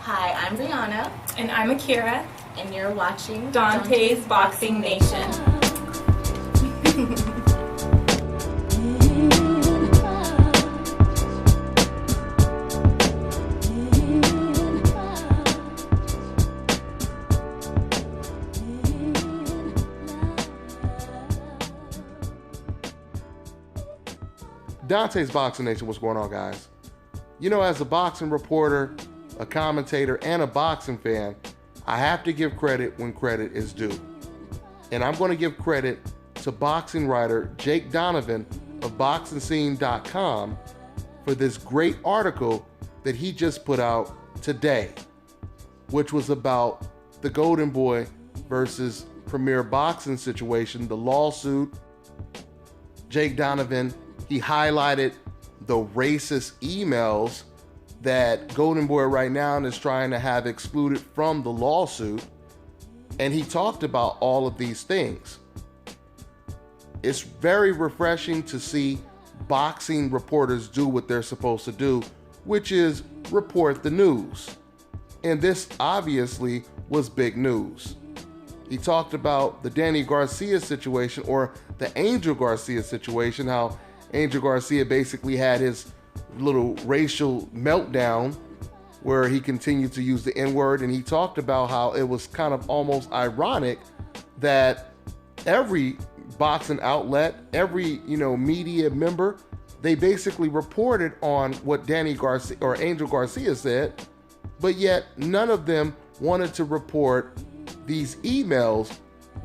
Hi, I'm Brianna. And I'm Akira. And you're watching Dante's Boxing Nation. Dante's Boxing Nation, what's going on, guys? You know, as a boxing reporter, a commentator, and a boxing fan, I have to give credit when credit is due. And I'm going to give credit to boxing writer Jake Donovan of BoxingScene.com for this great article that he just put out today, which was about the Golden Boy versus Premier Boxing situation, the lawsuit. Jake Donovan, he highlighted the racist emails that Golden Boy right now is trying to have excluded from the lawsuit. And he talked about all of these things. It's very refreshing to see boxing reporters do what they're supposed to do, which is report the news. And this obviously was big news. He talked about the Danny Garcia situation, or the Angel Garcia situation, how Angel Garcia basically had his little racial meltdown where he continued to use the N-word, and he talked about how it was kind of almost ironic that every boxing outlet, every media member, they basically reported on what Danny Garcia or Angel Garcia said, but yet none of them wanted to report these emails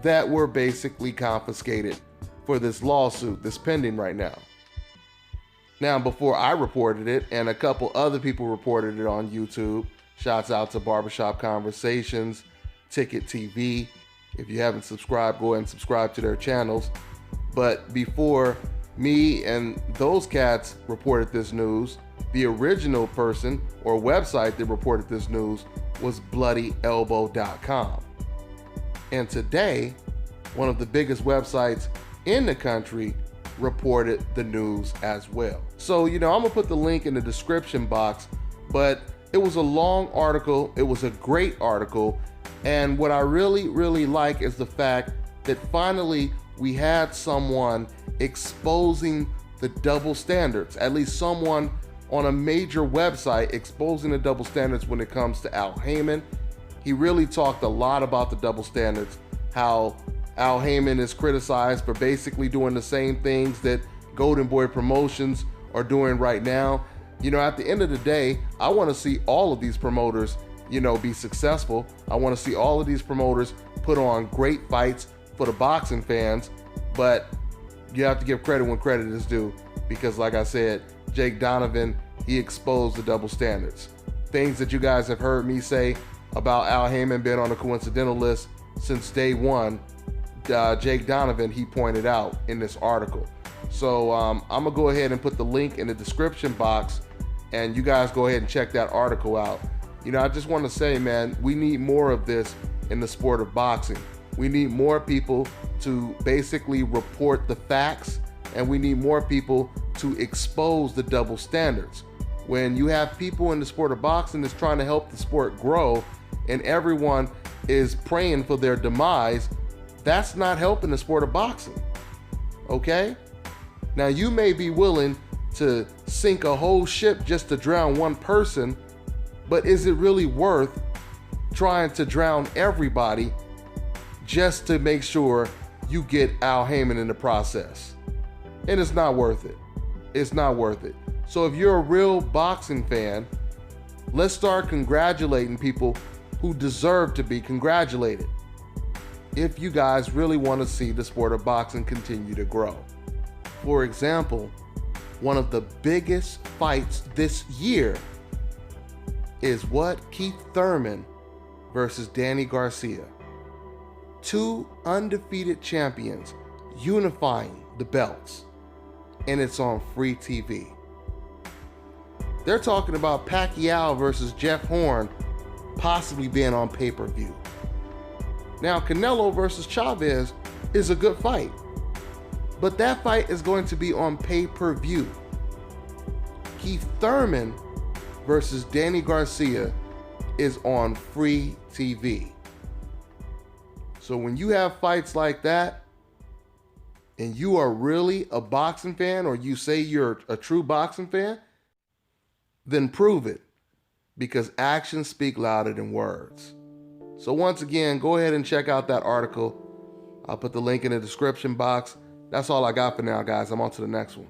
that were basically confiscated for this lawsuit that's pending right now. Now, before I reported it, and a couple other people reported it on YouTube, shouts out to Barbershop Conversations, Ticket TV. If you haven't subscribed, go ahead and subscribe to their channels. But before me and those cats reported this news, the original person or website that reported this news was BloodyElbow.com. And today, one of the biggest websites in the country reported the news as well. So, I'm gonna put the link in the description box, but it was a long article. It was a great article. And what I really like is the fact that finally we had someone exposing the double standards, at least someone on a major website exposing the double standards when it comes to Al Haymon. He really talked a lot about the double standards, how Al Haymon is criticized for basically doing the same things that Golden Boy Promotions are doing right now. At the end of the day, I want to see all of these promoters, be successful. I want to see all of these promoters put on great fights for the boxing fans, but you have to give credit when credit is due, because like I said, Jake Donovan, he exposed the double standards. Things that you guys have heard me say about Al Haymon being on the coincidental list since day one, Jake Donovan, he pointed out in this article. So I'm gonna go ahead and put the link in the description box, and you guys go ahead and check that article out. I just want to say, man, we need more of this in the sport of boxing. We need more people to basically report the facts, and we need more people to expose the double standards. When you have people in the sport of boxing that's trying to help the sport grow, and everyone is praying for their demise, that's not helping the sport of boxing, okay? Now, you may be willing to sink a whole ship just to drown one person, but is it really worth trying to drown everybody just to make sure you get Al Haymon in the process? And it's not worth it. It's not worth it. So if you're a real boxing fan, let's start congratulating people who deserve to be congratulated, if you guys really want to see the sport of boxing continue to grow. For example, one of the biggest fights this year is Keith Thurman versus Danny Garcia. Two undefeated champions unifying the belts, and it's on free TV. They're talking about Pacquiao versus Jeff Horn possibly being on pay-per-view. Now, Canelo versus Chavez is a good fight, but that fight is going to be on pay-per-view. Keith Thurman versus Danny Garcia is on free TV. So when you have fights like that, and you are really a boxing fan, or you say you're a true boxing fan, then prove it, because actions speak louder than words. So once again, go ahead and check out that article. I'll put the link in the description box. That's all I got for now, guys. I'm on to the next one.